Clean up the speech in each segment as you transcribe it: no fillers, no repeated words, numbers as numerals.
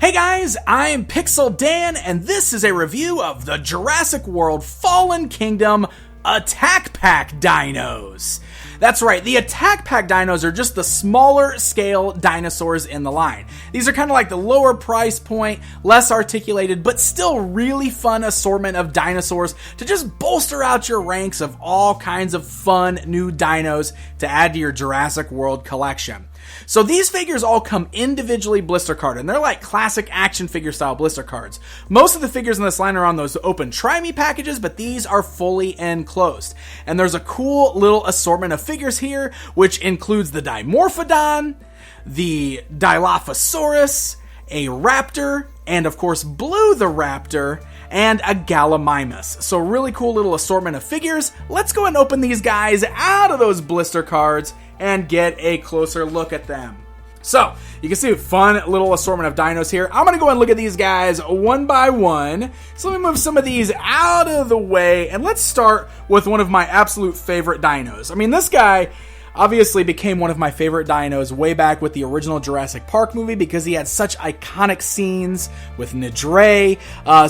Hey guys, I'm Pixel Dan, and this is a review of the Jurassic World Fallen Kingdom Attack Pack Dinos. That's right, the Attack Pack Dinos are just the smaller scale dinosaurs in the line. These are kind of like the lower price point, less articulated, but still really fun assortment of dinosaurs to just bolster out your ranks of all kinds of fun new dinos to add to your Jurassic World collection. So these figures all come individually blister carded, and they're like classic action figure style blister cards. Most of the figures in this line are on those open Try Me packages, but these are fully enclosed. And there's a cool little assortment of figures here, which includes the Dimorphic Don, the Dilophosaurus, a Raptor, and of course Blue the Raptor, and a Gallimimus. So really cool little assortment of figures. Let's go and open these guys out of those blister cards and get a closer look at them. So, you can see a fun little assortment of dinos here. I'm going to go and look at these guys one by one. So let me move some of these out of the way, and let's start with one of my absolute favorite dinos. I mean, this guy obviously became one of my favorite dinos way back with the original Jurassic Park movie because he had such iconic scenes with Nidre.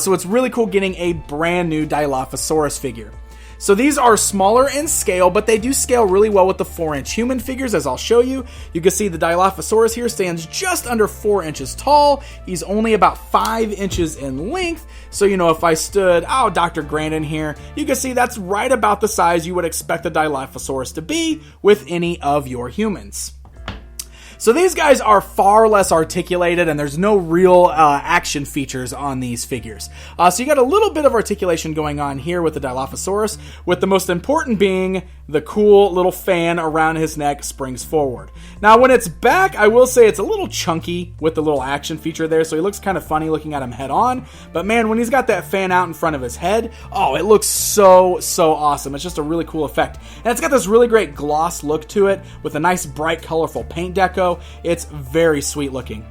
So it's really cool getting a brand new Dilophosaurus figure. So these are smaller in scale, but they do scale really well with the 4-inch human figures, as I'll show you. You can see the Dilophosaurus here stands just under 4 inches tall. He's only about 5 inches in length. So, you know, if I stood, Dr. Grant in here, you can see that's right about the size you would expect the Dilophosaurus to be with any of your humans. So these guys are far less articulated, and there's no real action features on these figures. So you got a little bit of articulation going on here with the Dilophosaurus, with the most important being the cool little fan around his neck springs forward. Now when it's back, I will say it's a little chunky with the little action feature there, so he looks kind of funny looking at him head on. But man, when he's got that fan out in front of his head, it looks so awesome. It's just a really cool effect. And it's got this really great gloss look to it with a nice bright colorful paint deco. It's very sweet looking.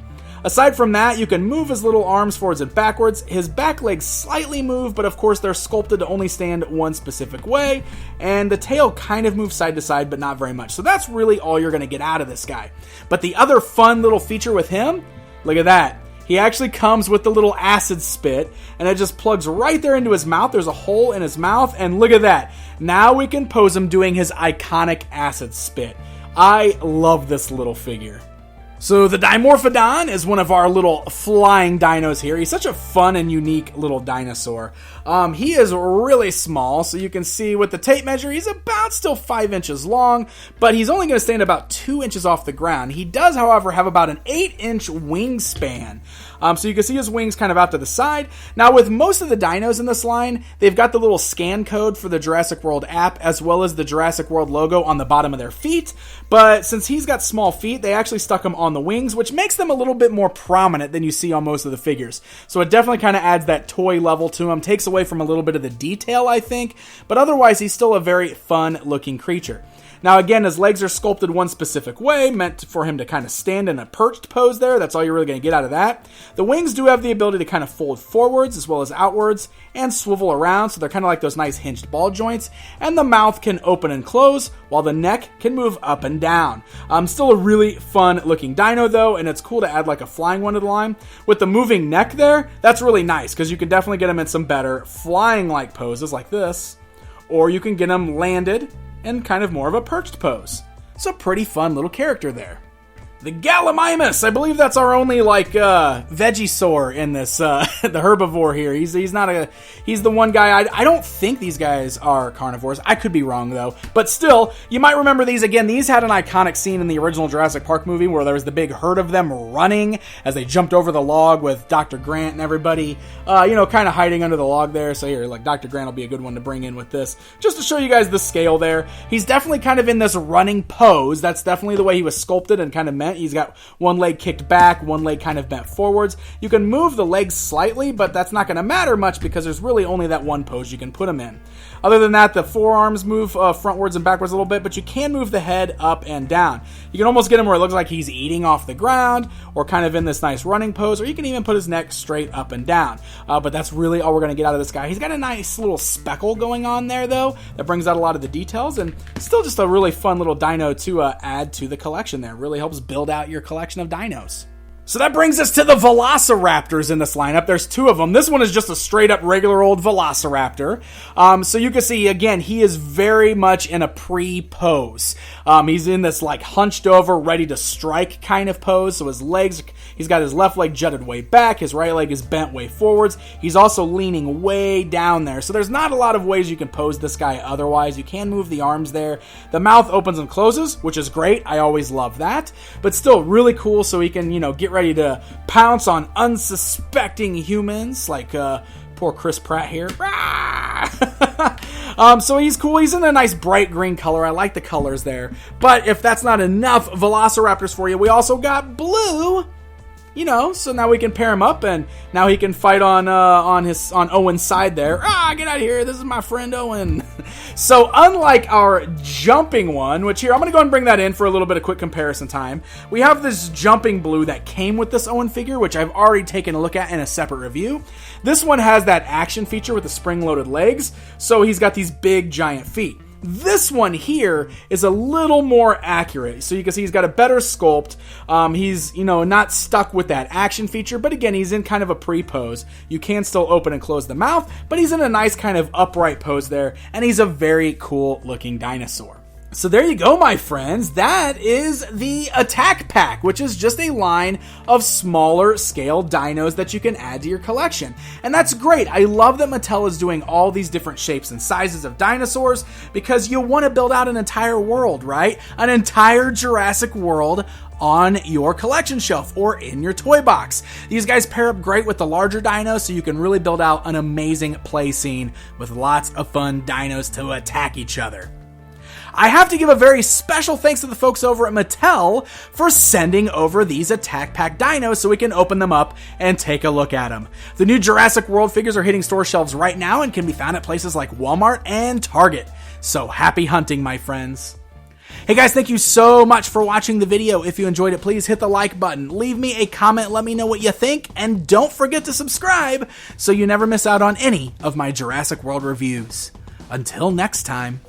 Aside from that, you can move his little arms forwards and backwards. His back legs slightly move, but of course they're sculpted to only stand one specific way. And the tail kind of moves side to side, but not very much. So that's really all you're going to get out of this guy. But the other fun little feature with him, look at that. He actually comes with the little acid spit, and it just plugs right there into his mouth. There's a hole in his mouth, and look at that. Now we can pose him doing his iconic acid spit. I love this little figure. So the Dimorphic Don is one of our little flying dinos here. He's such a fun and unique little dinosaur. He is really small, so you can see with the tape measure, he's about still 5 inches long, but he's only going to stand about 2 inches off the ground. He does, however, have about an 8-inch wingspan. So you can see his wings kind of out to the side. Now, with most of the dinos in this line, they've got the little scan code for the Jurassic World app, as well as the Jurassic World logo on the bottom of their feet. But since he's got small feet, they actually stuck him on the wings, which makes them a little bit more prominent than you see on most of the figures. So it definitely kind of adds that toy level to him, takes away from a little bit of the detail, I think. But otherwise, he's still a very fun-looking creature. Now again, his legs are sculpted one specific way, meant for him to kind of stand in a perched pose there. That's all you're really going to get out of that. The wings do have the ability to kind of fold forwards as well as outwards and swivel around, so they're kind of like those nice hinged ball joints. And the mouth can open and close, while the neck can move up and down. Still a really fun looking dino though, and it's cool to add like a flying one to the line. With the moving neck there, that's really nice, because you can definitely get him in some better flying like poses like this, or you can get him landed and kind of more of a perched pose. So pretty fun little character there. The Gallimimus, I believe that's our only Vegisaur in this, the herbivore here. He's the one guy, I don't think these guys are carnivores. I could be wrong though. But still, you might remember these again. These had an iconic scene in the original Jurassic Park movie where there was the big herd of them running as they jumped over the log with Dr. Grant and everybody, kind of hiding under the log there. So here, Dr. Grant will be a good one to bring in with this, just to show you guys the scale there. He's definitely kind of in this running pose. That's definitely the way he was sculpted and kind of meant. He's got one leg kicked back, one leg kind of bent forwards. You can move the legs slightly, but that's not going to matter much because there's really only that one pose you can put him in. Other than that, the forearms move frontwards and backwards a little bit, but you can move the head up and down. You can almost get him where it looks like he's eating off the ground, or kind of in this nice running pose, or you can even put his neck straight up and down. But that's really all we're going to get out of this guy. He's got a nice little speckle going on there, though, that brings out a lot of the details, and still just a really fun little dino to add to the collection there. Really helps build out your collection of dinos. So that brings us to the Velociraptors in this lineup. There's two of them. This one is just a straight up regular old Velociraptor. So you can see, again, he is very much in a pre-pose. He's in this like hunched over, ready to strike kind of pose. So his legs, he's got his left leg jutted way back. His right leg is bent way forwards. He's also leaning way down there. So there's not a lot of ways you can pose this guy otherwise. You can move the arms there. The mouth opens and closes, which is great. I always love that. But still really cool, so he can, get ready to pounce on unsuspecting humans like poor Chris Pratt here. So he's cool. He's in a nice bright green color. I like the colors there. But if that's not enough Velociraptors for you, we also got blue. So now we can pair him up, and now he can fight on Owen's side there. Get out of here! This is my friend Owen. So unlike our jumping one, which here I'm going to go and bring that in for a little bit of quick comparison time. We have this jumping blue that came with this Owen figure, which I've already taken a look at in a separate review. This one has that action feature with the spring-loaded legs, so he's got these big giant feet. This one here is a little more accurate. So you can see he's got a better sculpt. He's, not stuck with that action feature, but again, he's in kind of a pre-pose. You can still open and close the mouth, but he's in a nice kind of upright pose there, and he's a very cool looking dinosaur. So there you go, my friends. That is the Attack Pack, which is just a line of smaller scale dinos that you can add to your collection. And that's great. I love that Mattel is doing all these different shapes and sizes of dinosaurs, because you want to build out an entire world, right? An entire Jurassic World on your collection shelf or in your toy box. These guys pair up great with the larger dinos, so you can really build out an amazing play scene with lots of fun dinos to attack each other. I have to give a very special thanks to the folks over at Mattel for sending over these Attack Pack dinos so we can open them up and take a look at them. The new Jurassic World figures are hitting store shelves right now and can be found at places like Walmart and Target. So happy hunting, my friends. Hey guys, thank you so much for watching the video. If you enjoyed it, please hit the like button. Leave me a comment, let me know what you think, and don't forget to subscribe so you never miss out on any of my Jurassic World reviews. Until next time.